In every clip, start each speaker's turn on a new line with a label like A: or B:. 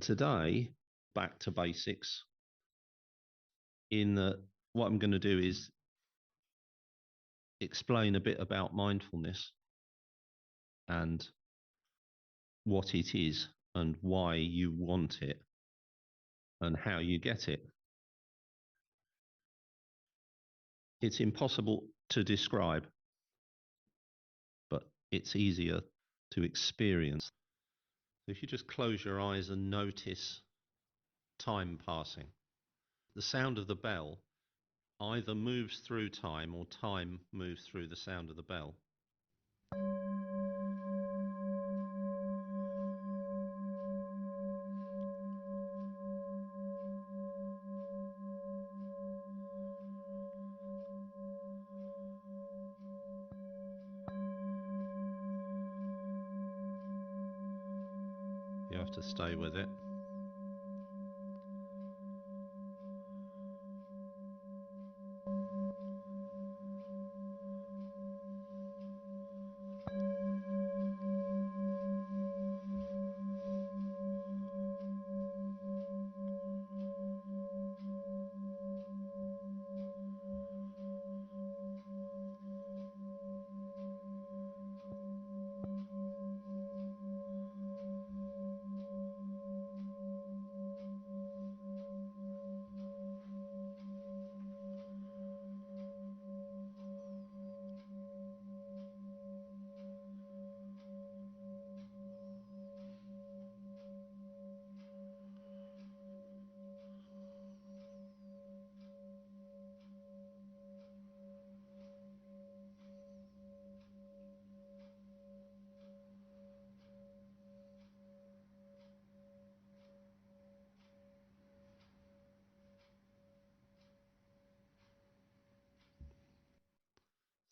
A: Today, back to basics. What I'm going to do is explain a bit about mindfulness and what it is and why you want it and how you get it. It's impossible to describe, but it's easier to experience. If you just close your eyes and notice time passing, the sound of the bell either moves through time or time moves through the sound of the bell. You have to stay with it.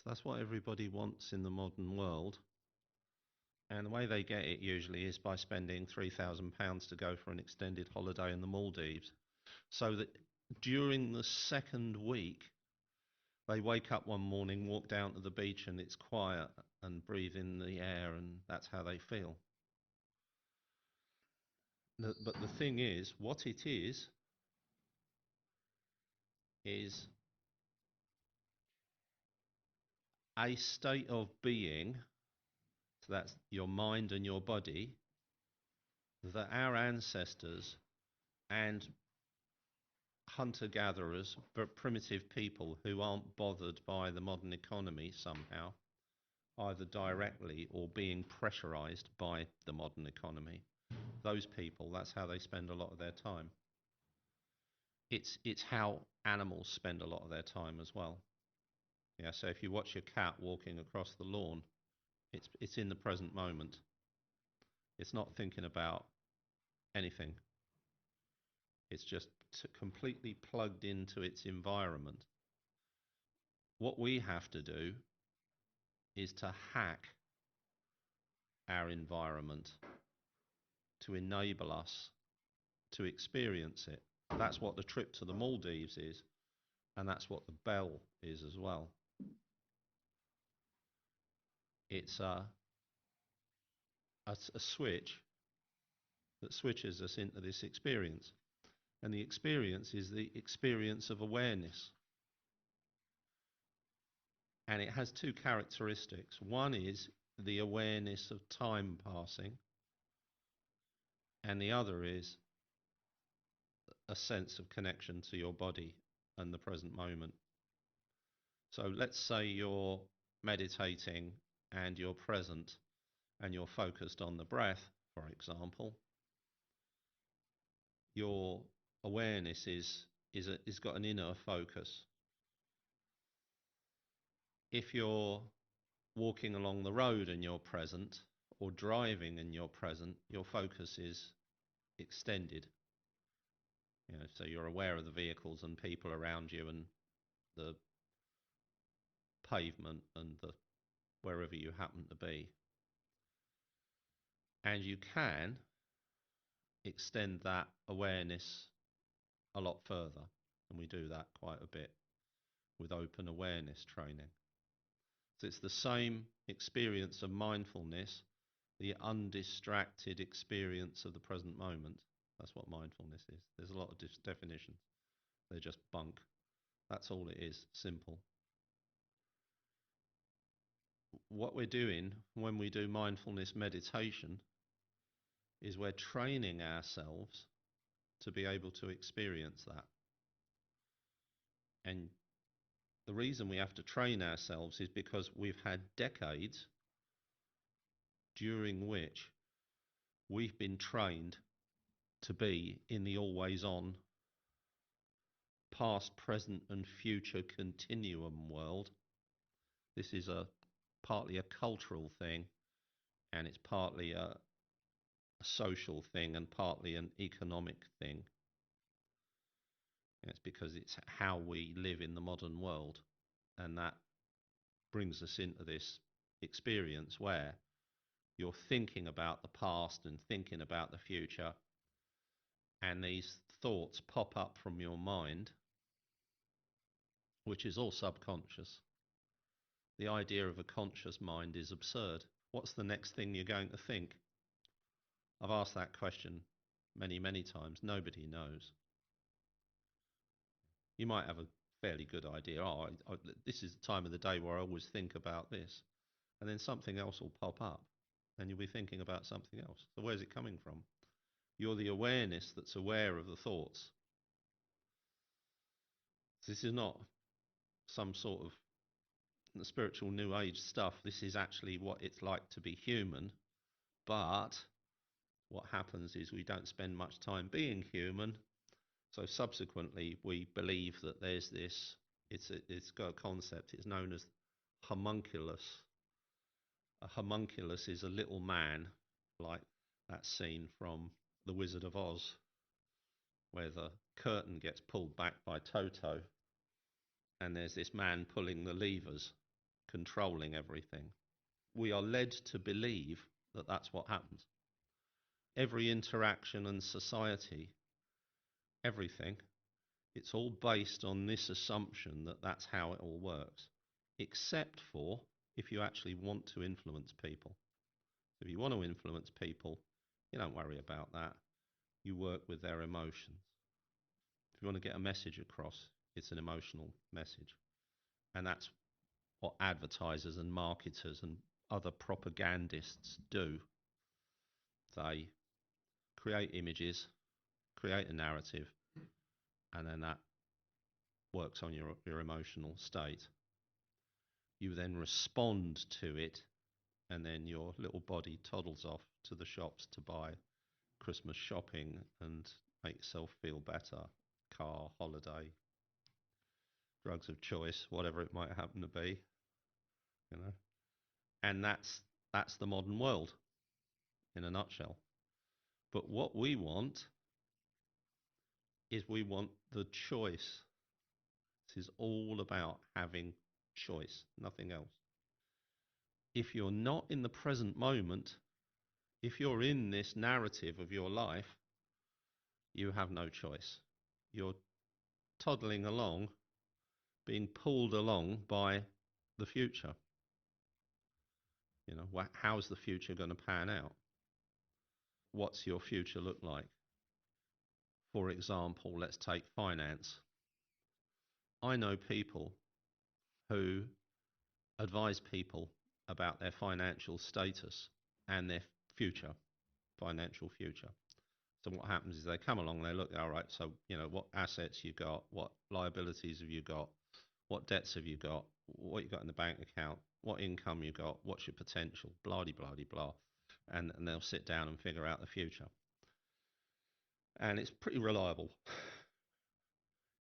A: So that's what everybody wants in the modern world. And the way they get it usually is by spending £3,000 to go for an extended holiday in the Maldives. So that during the second week, they wake up one morning, walk down to the beach, and it's quiet and breathe in the air, and that's how they feel. But the thing is, what it is a state of being, so that's your mind and your body, that our ancestors and hunter-gatherers, but primitive people who aren't bothered by the modern economy somehow, either directly or being pressurized by the modern economy, those people, that's how they spend a lot of their time. It's how animals spend a lot of their time as well. Yeah, so if you watch your cat walking across the lawn, it's in the present moment. It's not thinking about anything. It's just completely plugged into its environment. What we have to do is to hack our environment to enable us to experience it. That's what the trip to the Maldives is, and that's what the bell is as well. It's a switch that switches us into this experience. And the experience is the experience of awareness. And it has two characteristics. One is the awareness of time passing, and the other is a sense of connection to your body and the present moment. So let's say you're meditating and you're present and you're focused on the breath, for example. Your awareness is got an inner focus. If you're walking along the road and you're present, or driving and you're present, your focus is extended. So you're aware of the vehicles and people around you and the pavement and wherever you happen to be. And you can extend that awareness a lot further, and we do that quite a bit with open awareness training. So it's the same experience of mindfulness, the undistracted experience of the present moment. That's what mindfulness is. There's a lot of definitions. They're just bunk. That's all it is, simple. What we're doing when we do mindfulness meditation is we're training ourselves to be able to experience that. And the reason we have to train ourselves is because we've had decades during which we've been trained to be in the always on, past, present, and future continuum world. This is partly a cultural thing, and it's partly a social thing, and partly an economic thing. It's because it's how we live in the modern world, and that brings us into this experience where you're thinking about the past and thinking about the future, and these thoughts pop up from your mind, which is all subconscious. The idea of a conscious mind is absurd. What's the next thing you're going to think? I've asked that question many, many times. Nobody knows. You might have a fairly good idea. This is the time of the day where I always think about this. And then something else will pop up and you'll be thinking about something else. So where's it coming from? You're the awareness that's aware of the thoughts. This is not some sort of spiritual new age stuff. This is actually what it's like to be human. But what happens is we don't spend much time being human. So subsequently, we believe that there's this, it's got a concept, it's known as homunculus. A homunculus is a little man, like that scene from The Wizard of Oz, where the curtain gets pulled back by Toto, and there's this man pulling the levers, controlling everything. We are led to believe that that's what happens. Every interaction and society, everything, it's all based on this assumption that that's how it all works, except for if you actually want to influence people. If you want to influence people, you don't worry about that. You work with their emotions. If you want to get a message across, it's an emotional message. And that's what advertisers and marketers and other propagandists do. They create images, create a narrative, and then that works on your emotional state. You then respond to it, and then your little body toddles off to the shops to buy Christmas shopping and make yourself feel better. Car, holiday, drugs of choice, whatever it might happen to be, you know. And that's the modern world in a nutshell. But what we want is we want the choice. This is all about having choice, nothing else. If you're not in the present moment, if you're in this narrative of your life, you have no choice. You're toddling along, being pulled along by the future. You know, how's the future going to pan out? What's your future look like? For example, let's take finance. I know people who advise people about their financial status and their future, financial future. So what happens is they come along, they look, all right, so, you know, what assets you got, what liabilities have you got, what debts have you got, what you got in the bank account, what income you got, what's your potential, blah, blah, blah, blah. And they'll sit down and figure out the future. And it's pretty reliable,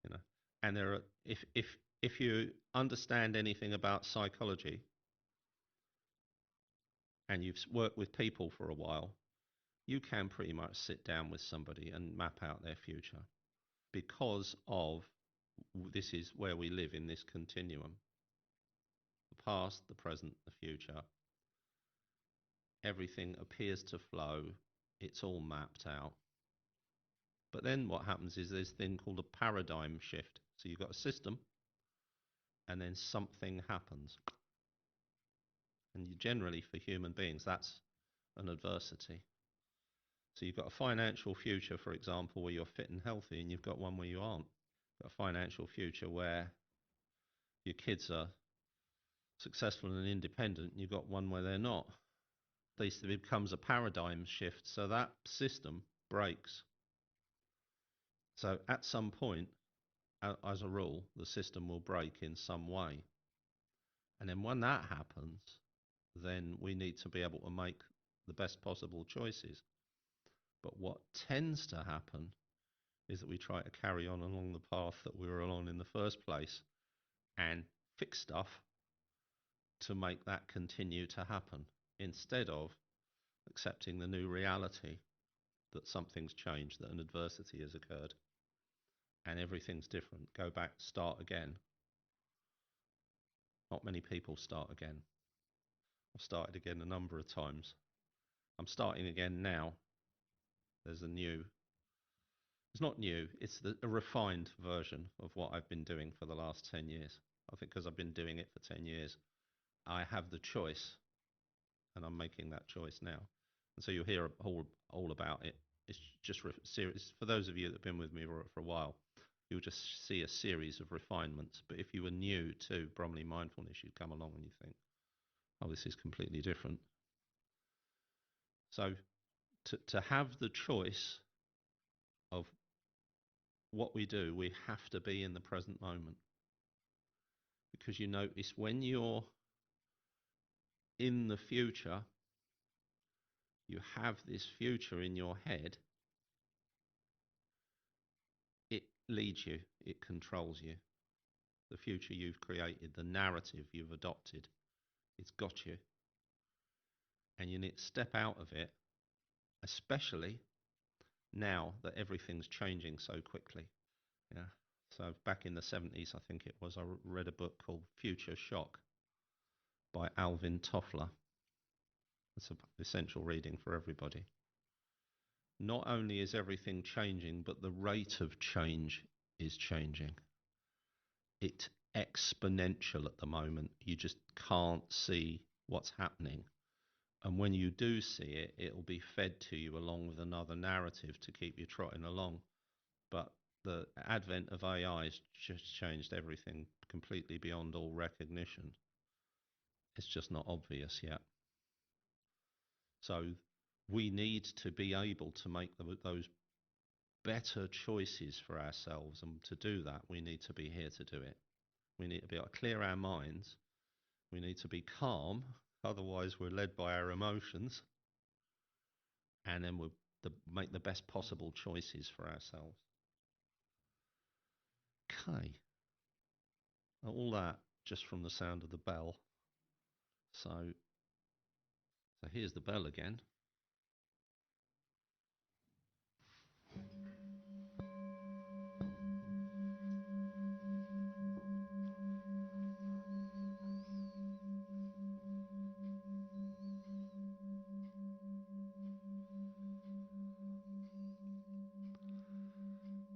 A: you know. And there are, if you understand anything about psychology and you've worked with people for a while, you can pretty much sit down with somebody and map out their future because of this is where we live in this continuum. The past, the present, the future. Everything appears to flow. It's all mapped out. But then what happens is there's this thing called a paradigm shift. So you've got a system and then something happens. And generally for human beings, that's an adversity. So you've got a financial future, for example, where you're fit and healthy, and you've got one where you aren't. You've got a financial future where your kids are successful and independent, and you've got one where they're not. At least it becomes a paradigm shift, so that system breaks. So at some point, as a rule, the system will break in some way. And then when that happens, then we need to be able to make the best possible choices. But what tends to happen is that we try to carry on along the path that we were on in the first place and fix stuff to make that continue to happen instead of accepting the new reality that something's changed, that an adversity has occurred and everything's different. Go back, start again. Not many people start again. I've started again a number of times. I'm starting again now. There's a new, it's not new, it's a refined version of what I've been doing for the last 10 years. I think because I've been doing it for 10 years, I have the choice, and I'm making that choice now. And so you'll hear all about it. It's just series. For those of you that have been with me for a while, you'll just see a series of refinements. But if you were new to Bromley Mindfulness, you'd come along and you think, oh, this is completely different. So to have the choice of what we do, we have to be in the present moment. Because you notice when you're in the future, you have this future in your head, it leads you, it controls you. The future you've created, the narrative you've adopted, it's got you. And you need to step out of it, especially now that everything's changing so quickly. Yeah. So back in the 70s, I think it was, I read a book called Future Shock by Alvin Toffler. It's an essential reading for everybody. Not only is everything changing, but the rate of change is changing. It's exponential at the moment. You just can't see what's happening. And when you do see it, it'll be fed to you along with another narrative to keep you trotting along. But the advent of AI has just changed everything completely beyond all recognition. It's just not obvious yet. So we need to be able to make those better choices for ourselves. And to do that, we need to be here to do it. We need to be able to clear our minds. We need to be calm. Otherwise, we're led by our emotions. And then we'll make the best possible choices for ourselves. Okay. All that just from the sound of the bell. So here's the bell again.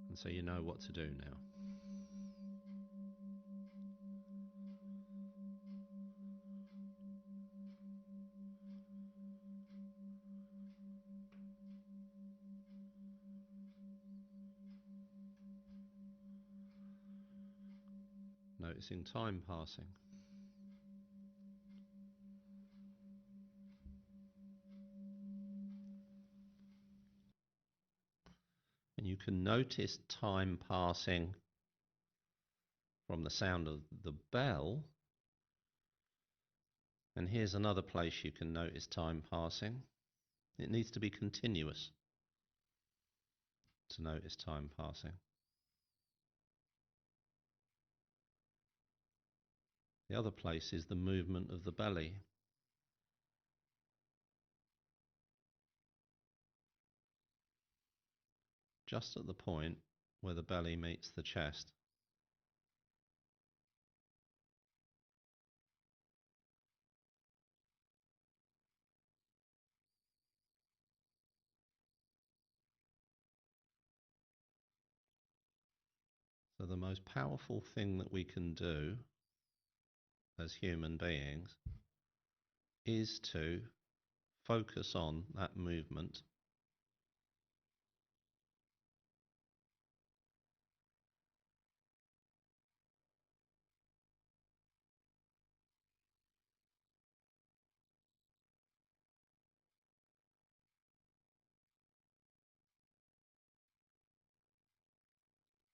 A: And so you know what to do now. Noticing time passing. And you can notice time passing from the sound of the bell. And here's another place you can notice time passing. It needs to be continuous to notice time passing. The other place is the movement of the belly. Just at the point where the belly meets the chest. So the most powerful thing that we can do as human beings is to focus on that movement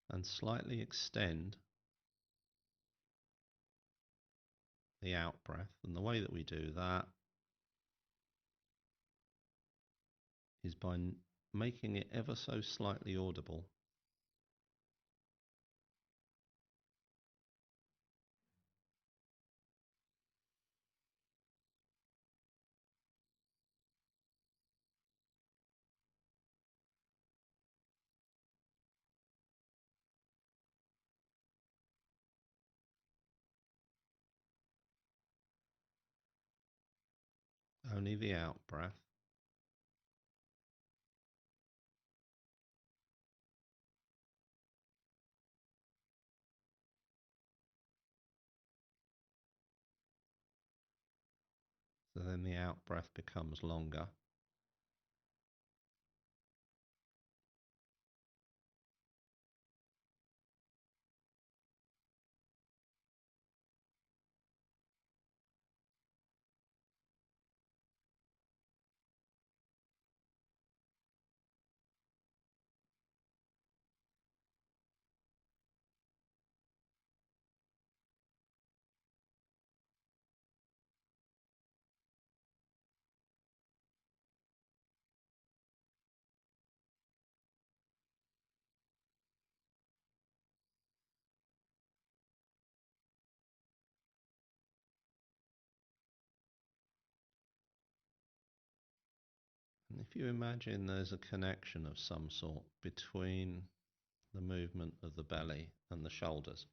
A: and slightly extend the out breath. And the way that we do that is by making it ever so slightly audible. Only the out breath. So then the out breath becomes longer. And if you imagine there's a connection of some sort between the movement of the belly and the shoulders.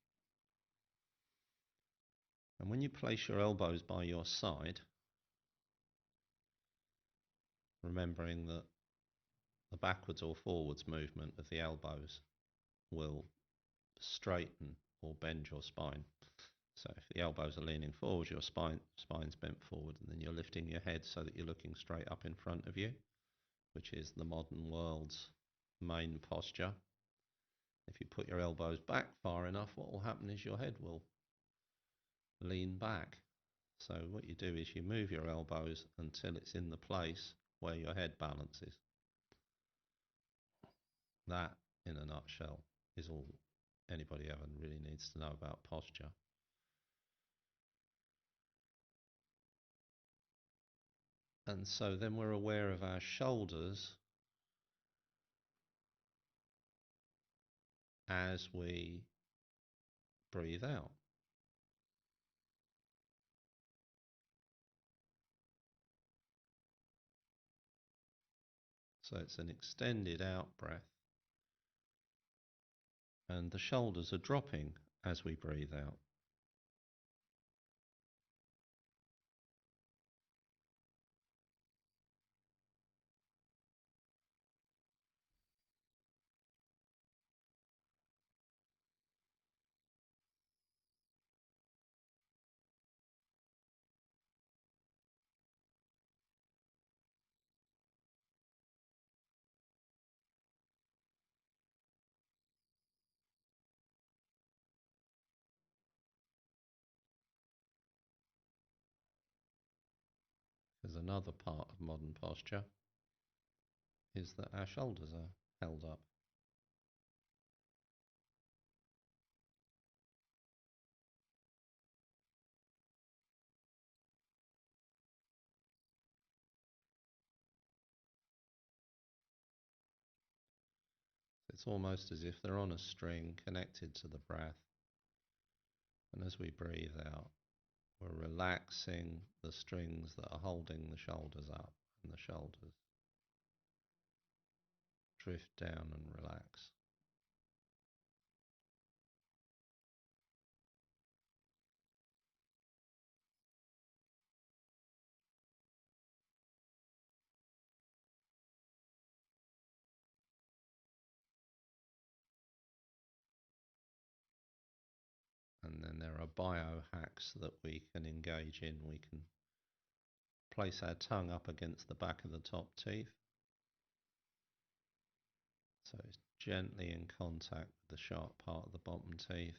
A: And when you place your elbows by your side, remembering that the backwards or forwards movement of the elbows will straighten or bend your spine. So if the elbows are leaning forward, your spine's bent forward, and then you're lifting your head so that you're looking straight up in front of you, which is the modern world's main posture. If you put your elbows back far enough, what will happen is your head will lean back. So what you do is you move your elbows until it's in the place where your head balances. That, in a nutshell, is all anybody ever really needs to know about posture. And so then we're aware of our shoulders as we breathe out. So it's an extended out breath, and the shoulders are dropping as we breathe out. Because another part of modern posture is that our shoulders are held up. It's almost as if they're on a string connected to the breath. And as we breathe out, we're relaxing the strings that are holding the shoulders up, and the shoulders drift down and relax. And then there are biohacks that we can engage in. We can place our tongue up against the back of the top teeth, so it's gently in contact with the sharp part of the bottom teeth.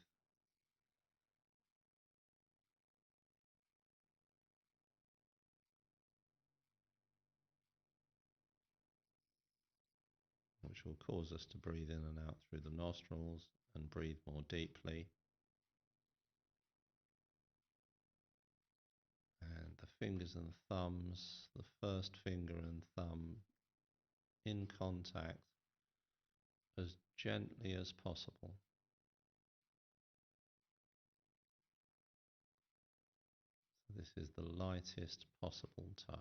A: which will cause us to breathe in and out through the nostrils and breathe more deeply. And the fingers and thumbs, the first finger and thumb in contact as gently as possible. So this is the lightest possible touch.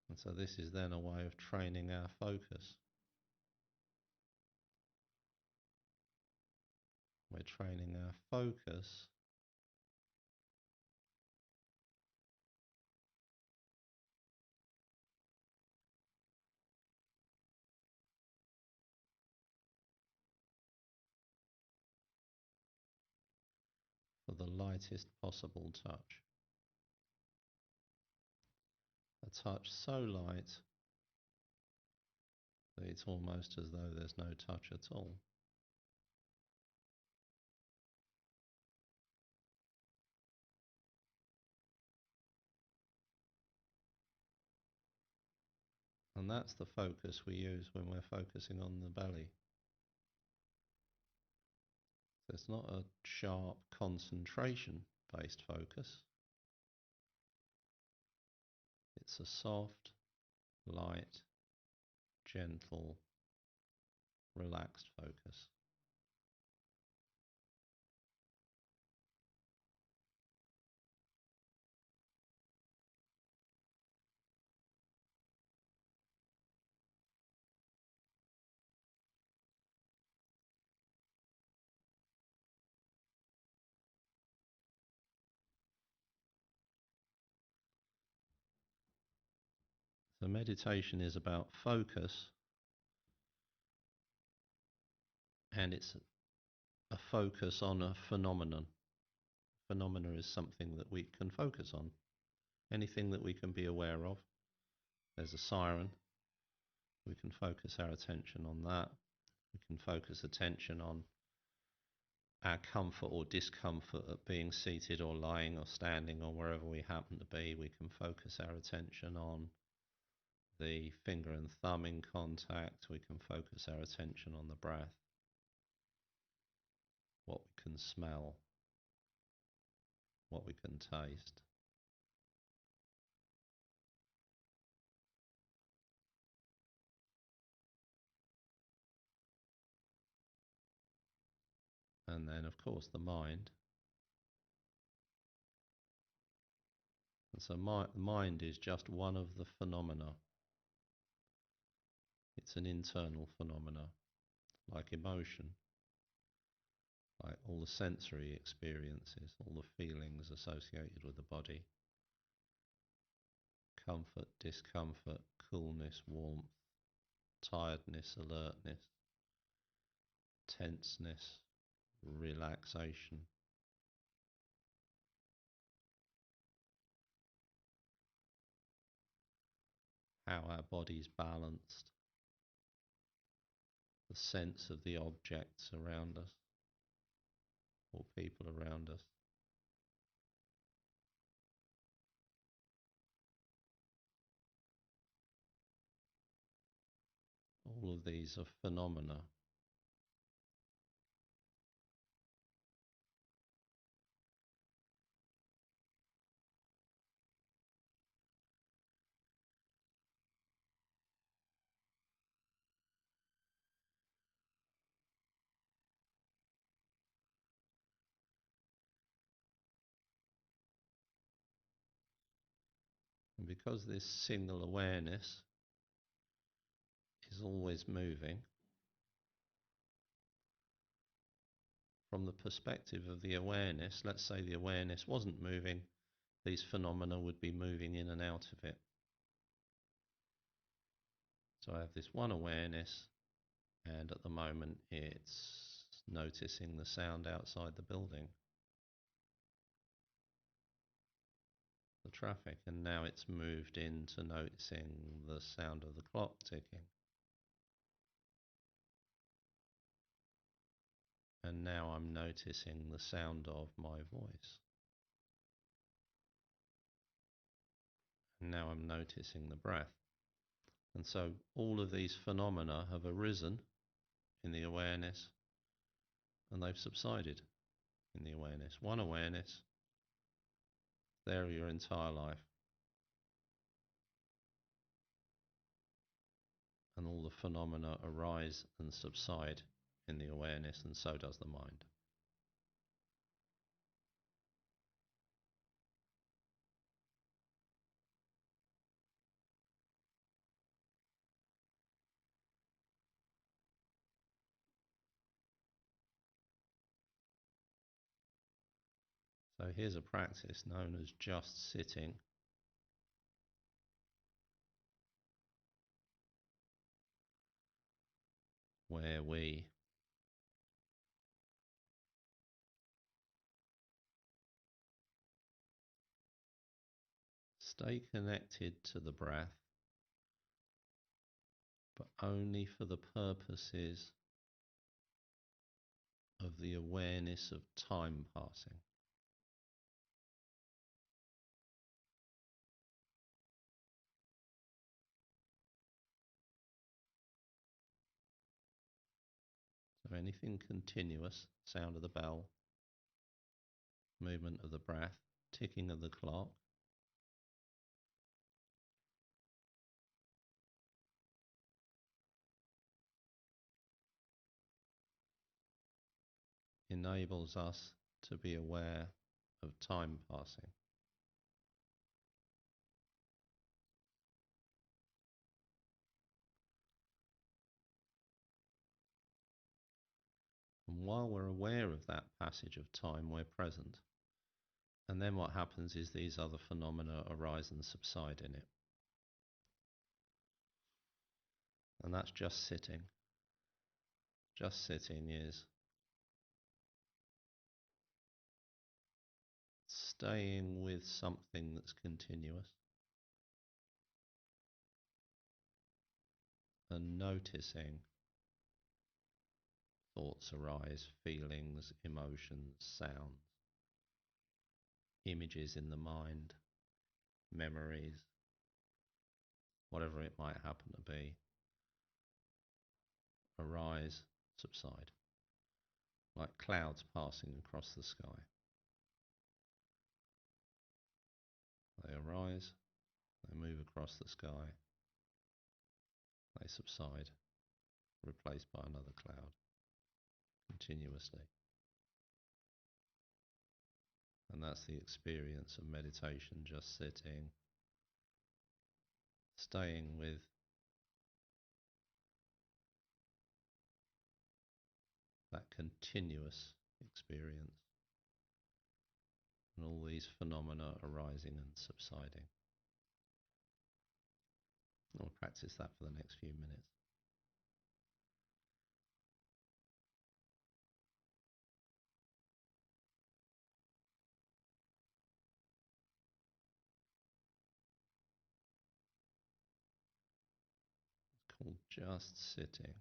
A: And so this is then a way of training our focus. We're training our focus for the lightest possible touch. A touch so light that it's almost as though there's no touch at all. And that's the focus we use when we're focusing on the belly. So it's not a sharp concentration-based focus. It's a soft, light, gentle, relaxed focus. So meditation is about focus, and it's a focus on a phenomenon. Phenomena is something that we can focus on. Anything that we can be aware of. There's a siren. We can focus our attention on that. We can focus attention on our comfort or discomfort at being seated or lying or standing or wherever we happen to be. We can focus our attention on the finger and thumb in contact. We can focus our attention on the breath, what we can smell, what we can taste. And then, of course, the mind. And so mind is just one of the phenomena. It's an internal phenomena, like emotion, like all the sensory experiences, all the feelings associated with the body. Comfort, discomfort, coolness, warmth, tiredness, alertness, tenseness, relaxation. How our body's balanced, the sense of the objects around us or people around us. All of these are phenomena. And because this single awareness is always moving, from the perspective of the awareness, let's say the awareness wasn't moving, these phenomena would be moving in and out of it. So I have this one awareness, and at the moment it's noticing the sound outside the building, the traffic, and now it's moved into noticing the sound of the clock ticking. And now I'm noticing the sound of my voice. And now I'm noticing the breath. And so all of these phenomena have arisen in the awareness and they've subsided in the awareness. One awareness, there your entire life. And all the phenomena arise and subside in the awareness, and so does the mind. So here's a practice known as just sitting, where we stay connected to the breath, but only for the purposes of the awareness of time passing. So anything continuous, sound of the bell, movement of the breath, ticking of the clock, enables us to be aware of time passing. And while we're aware of that passage of time, we're present. And then what happens is these other phenomena arise and subside in it. And that's just sitting. Just sitting is staying with something that's continuous and noticing thoughts arise, feelings, emotions, sounds, images in the mind, memories, whatever it might happen to be, arise, subside, like clouds passing across the sky. They arise, they move across the sky, they subside, replaced by another cloud, continuously. And that's the experience of meditation, just sitting, staying with that continuous experience and all these phenomena arising and subsiding. We'll practice that for the next few minutes. It's called just sitting.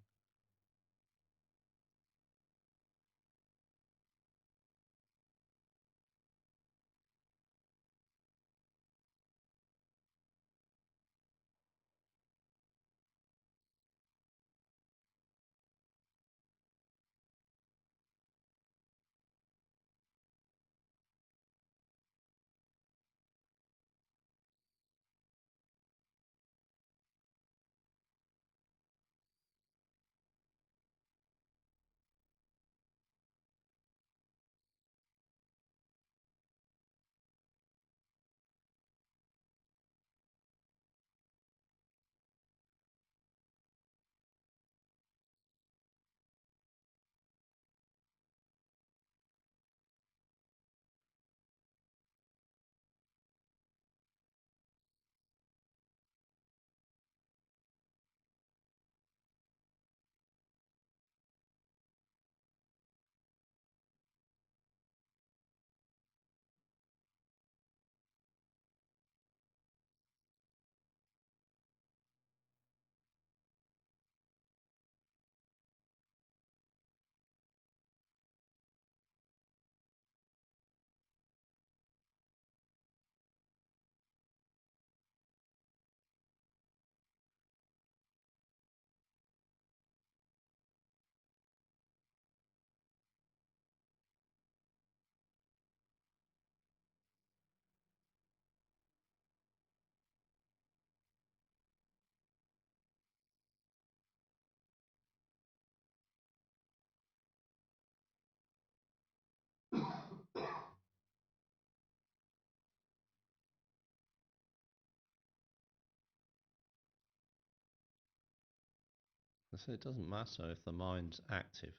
A: So it doesn't matter if the mind's active.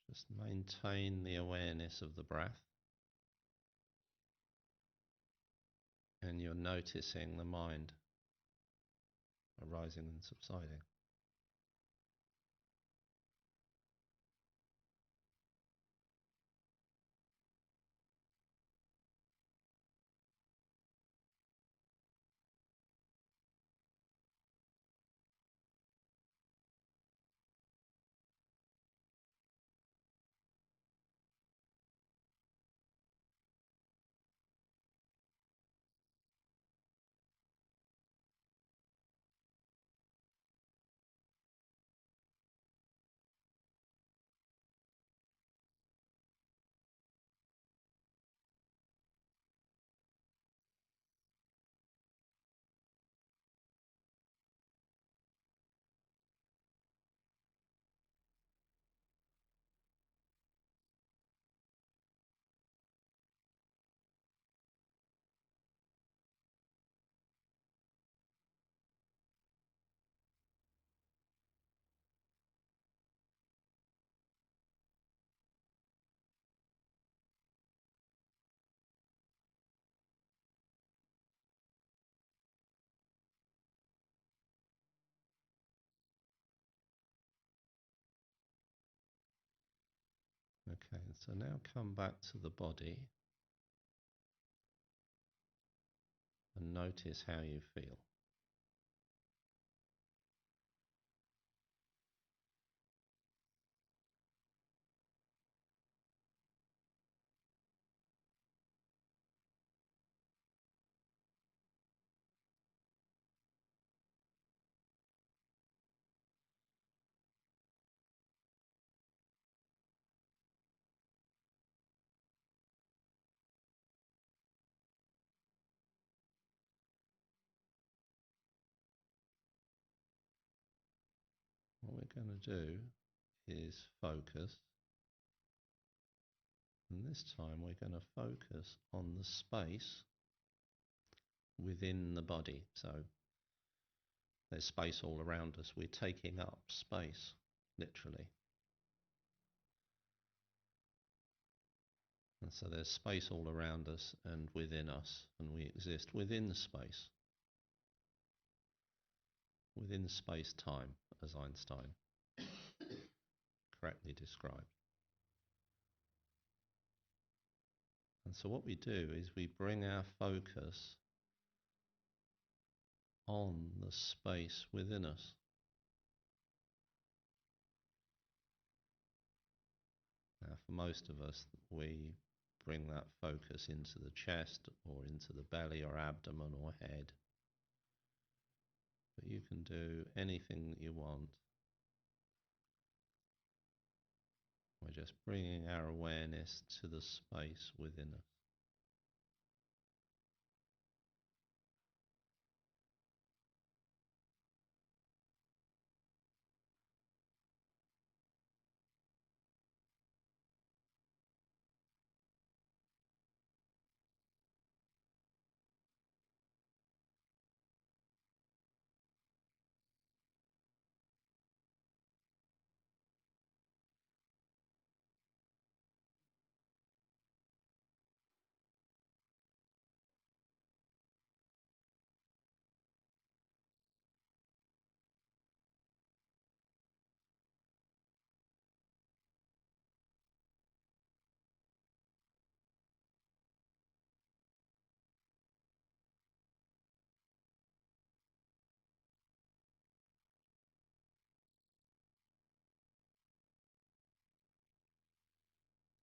A: Just maintain the awareness of the breath, and you're noticing the mind arising and subsiding. Okay, so now come back to the body and notice how you feel. What we're going to do is focus, and this time we're going to focus on the space within the body. So there's space all around us. We're taking up space, literally. And so there's space all around us and within us, and we exist within space, within space-time, as Einstein correctly described. And so what we do is we bring our focus on the space within us. Now, for most of us, we bring that focus into the chest or into the belly or abdomen or head. But you can do anything that you want. We're just bringing our awareness to the space within us.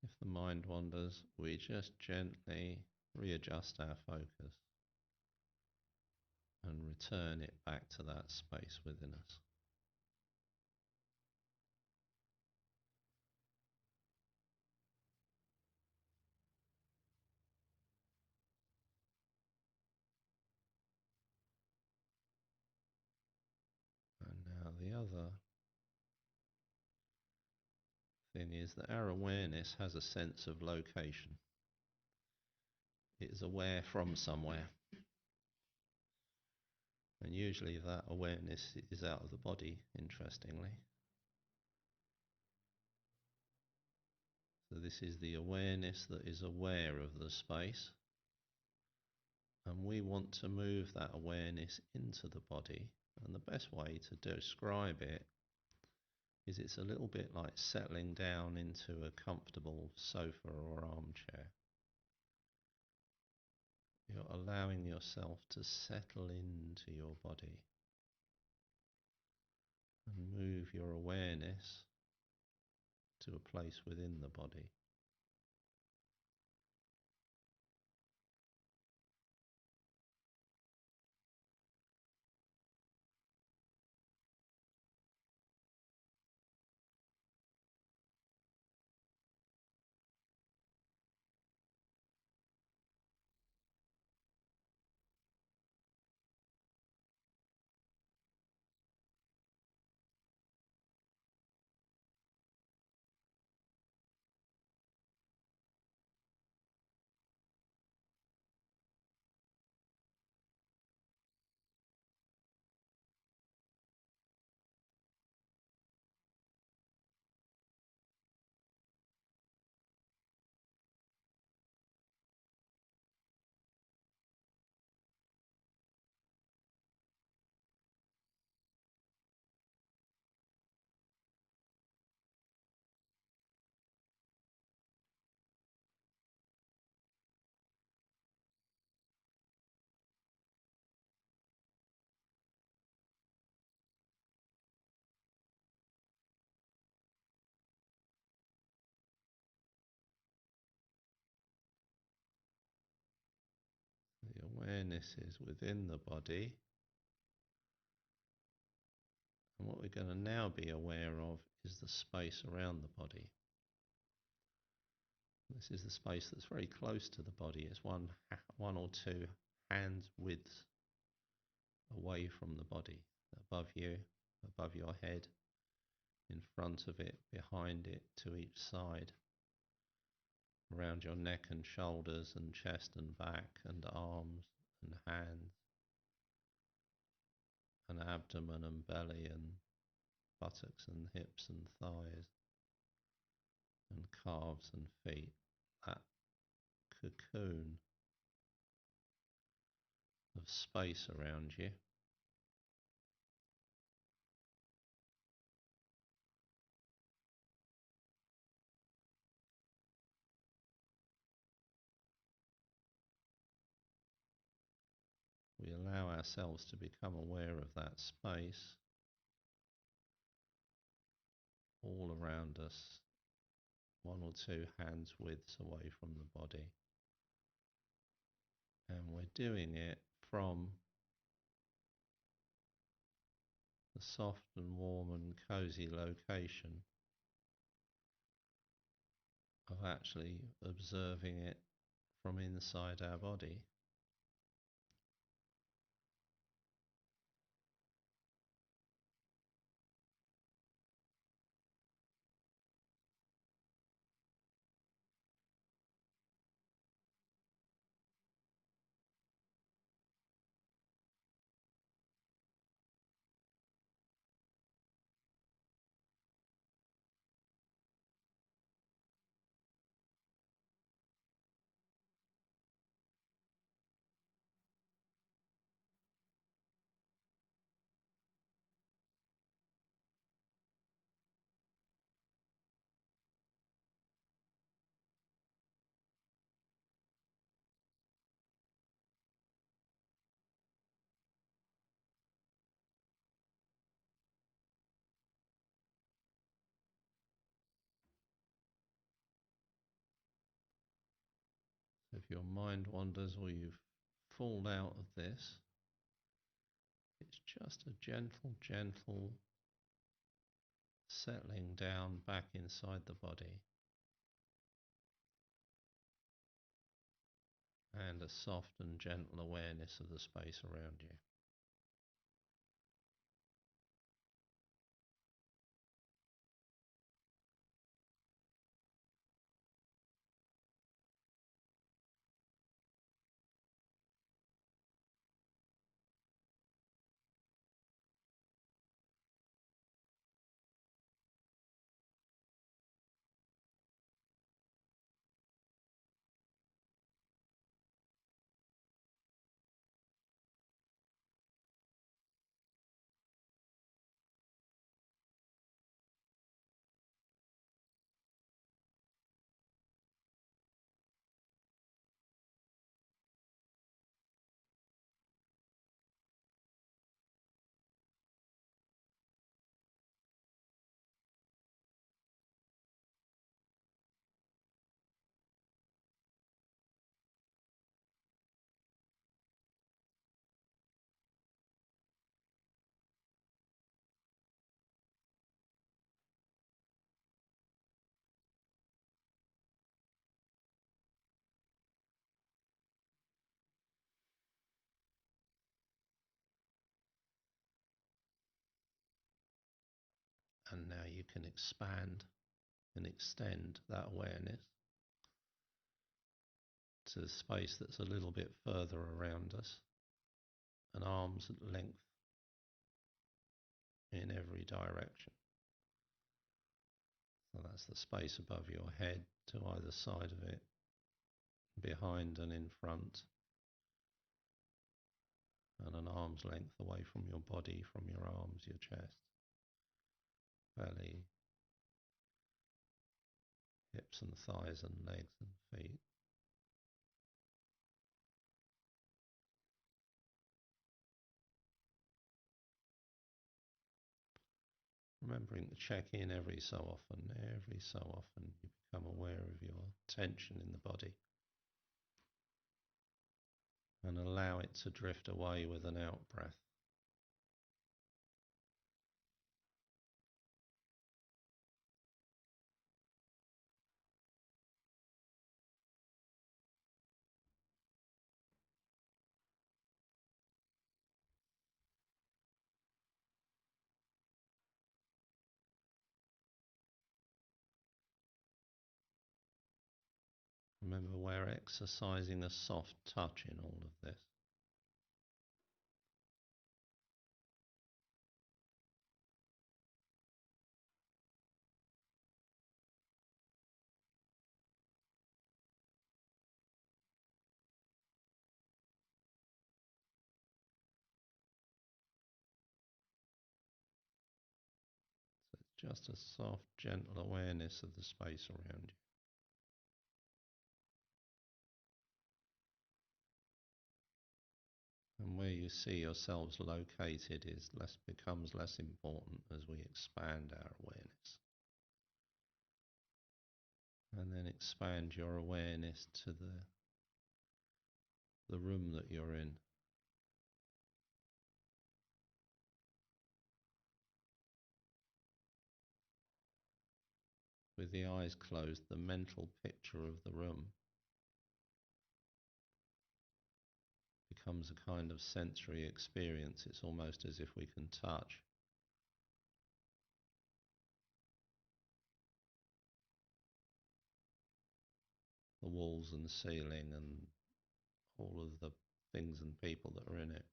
A: If the mind wanders, we just gently readjust our focus and return it back to that space within us. And now the other thing is that our awareness has a sense of location. It is aware from somewhere. And usually that awareness is out of the body, interestingly. So this is the awareness that is aware of the space. And we want to move that awareness into the body. And the best way to describe it is it's a little bit like settling down into a comfortable sofa or armchair. You're allowing yourself to settle into your body and move your awareness to a place within the body. The awareness is within the body. And what we're going to now be aware of is the space around the body. This is the space that's very close to the body. It's one or two hands widths away from the body, above you, above your head, in front of it, behind it, to each side, around your neck and shoulders and chest and back and arms and hands and abdomen and belly and buttocks and hips and thighs and calves and feet. That cocoon of space around you. We allow ourselves to become aware of that space all around us, one or two hands widths away from the body. And we're doing it from the soft and warm and cozy location of actually observing it from inside our body. So if your mind wanders or you fall out of this, it's just a gentle settling down back inside the body and a soft and gentle awareness of the space around you. And now you can expand and extend that awareness to the space that's a little bit further around us, an arm's length in every direction. So that's the space above your head, to either side of it, behind and in front, and an arm's length away from your body, from your arms, your chest, belly, hips and thighs and legs and feet. Remembering to check in every so often you become aware of your tension in the body and allow it to drift away with an out breath. Remember, we're exercising a soft touch in all of this. So it's just a soft, gentle awareness of the space around you. And where you see yourselves located becomes less important as we expand our awareness. And then expand your awareness to the room that you're in. With the eyes closed, the mental picture of the room becomes a kind of sensory experience. It's almost as if we can touch the walls and ceiling and all of the things and people that are in it.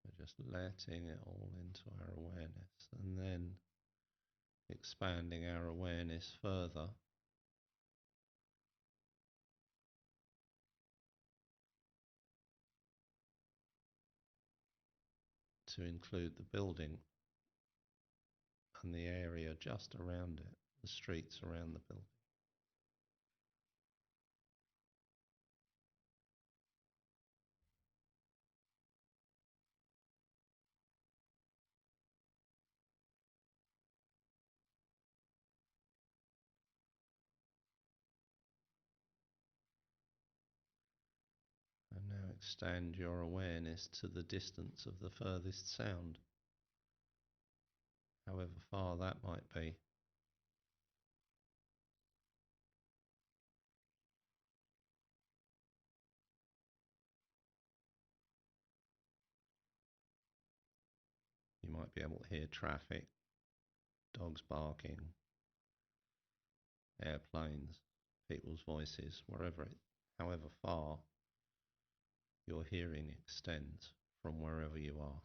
A: We're just letting it all into our awareness and then expanding our awareness further to include the building and the area just around it, the streets around the building. And now extend your awareness to the distance of the furthest sound, however far that might be. You might be able to hear traffic, dogs barking, airplanes, people's voices, however far your hearing extends from wherever you are.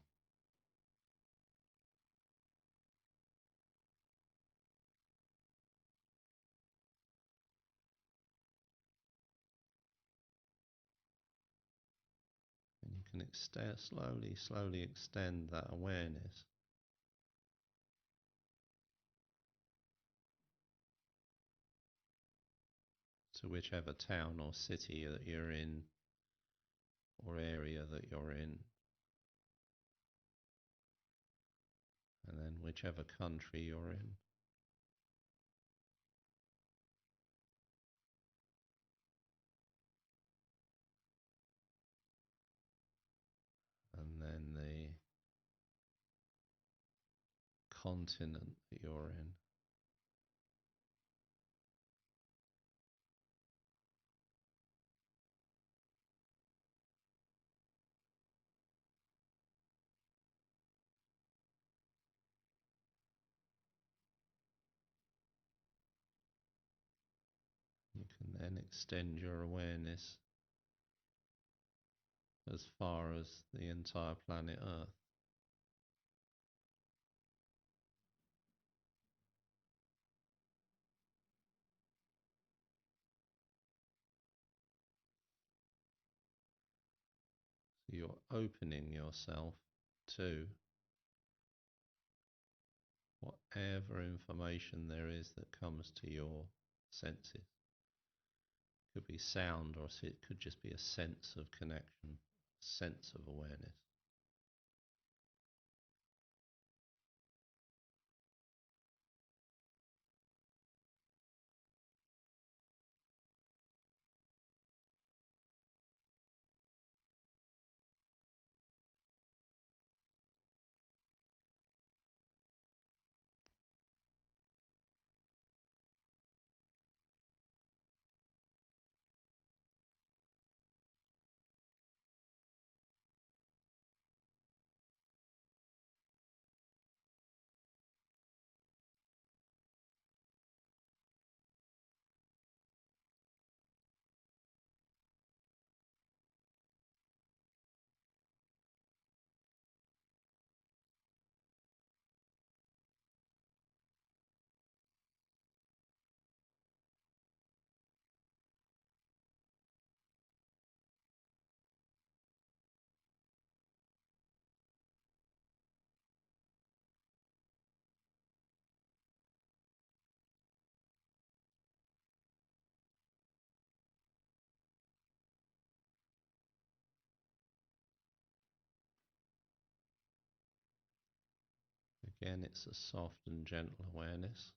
A: And you can slowly extend that awareness to whichever town or city that you're in or area that you're in, and then whichever country you're in. And then the continent that you're in. Again, extend your awareness as far as the entire planet Earth. So you're opening yourself to whatever information there is that comes to your senses. It could be sound, or it could just be a sense of connection, sense of awareness. Again, it's a soft and gentle awareness.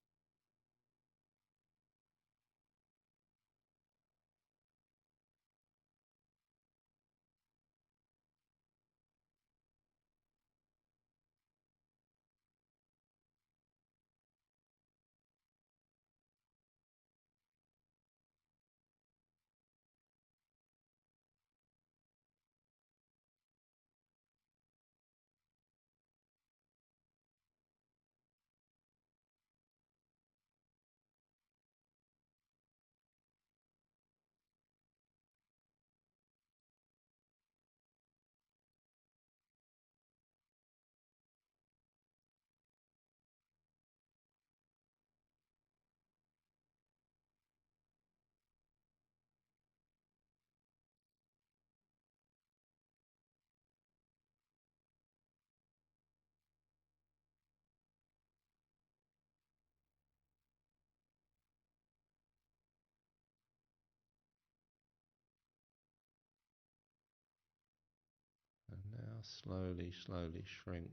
A: And now slowly, slowly shrink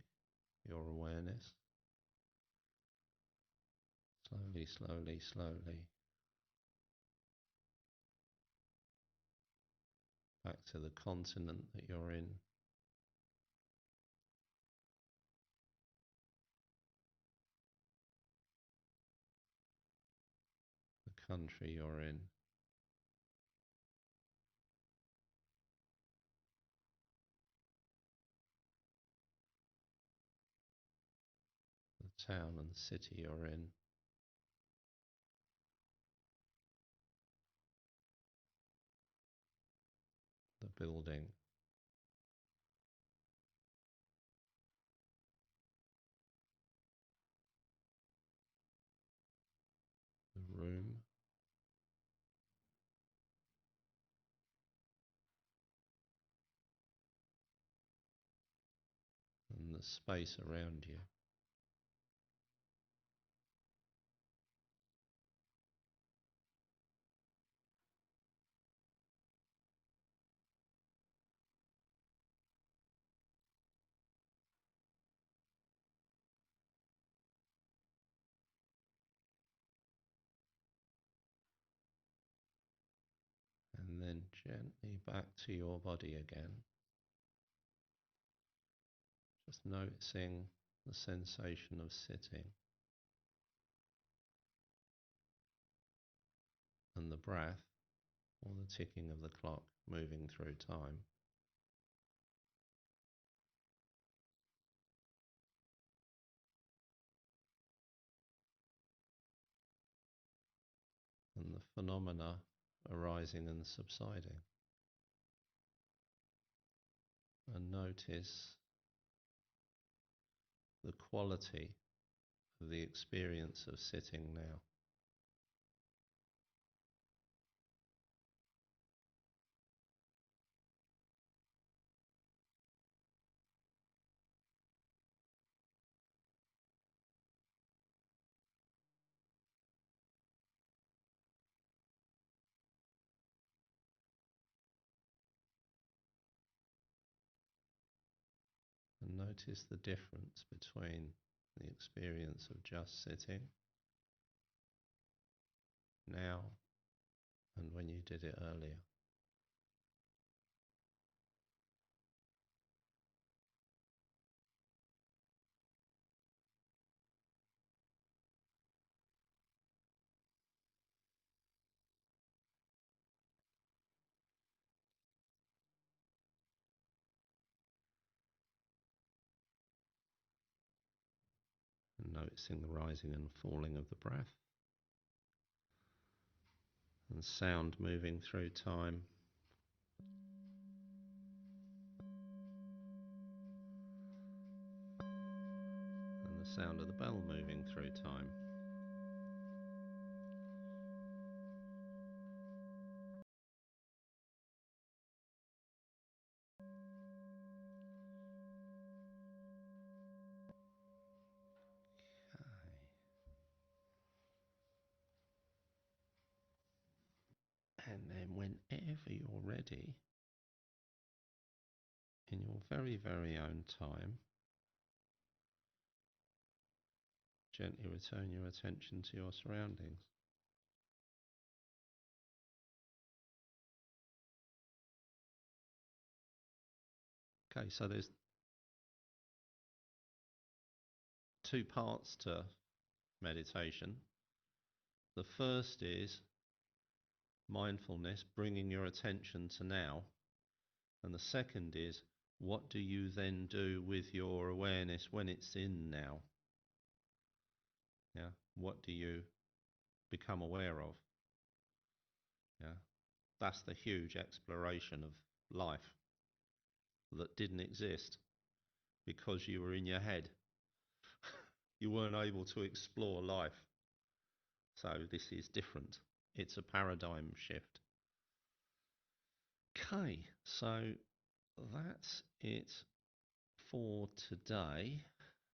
A: your awareness. Slowly, slowly, slowly. Back to the continent that you're in. The country you're in. The town and city you're in. The building. The room. And the space around you. And then gently back to your body again. Just noticing the sensation of sitting and the breath or the ticking of the clock moving through time. And the phenomena arising and subsiding. And notice the quality of the experience of sitting now. And notice the difference between the experience of just sitting now and when you did it earlier. And noticing the rising and falling of the breath, and sound moving through time. And the sound of the bell moving through time. And then whenever you're ready, in your very, very own time, gently return your attention to your surroundings. Okay, so there's two parts to meditation. The first is mindfulness, bringing your attention to now. And the second is, what do you then do with your awareness when it's in now? Yeah, what do you become aware of? Yeah, that's the huge exploration of life that didn't exist because you were in your head. You weren't able to explore life. So this is different. It's a paradigm shift. Okay, so that's it for today.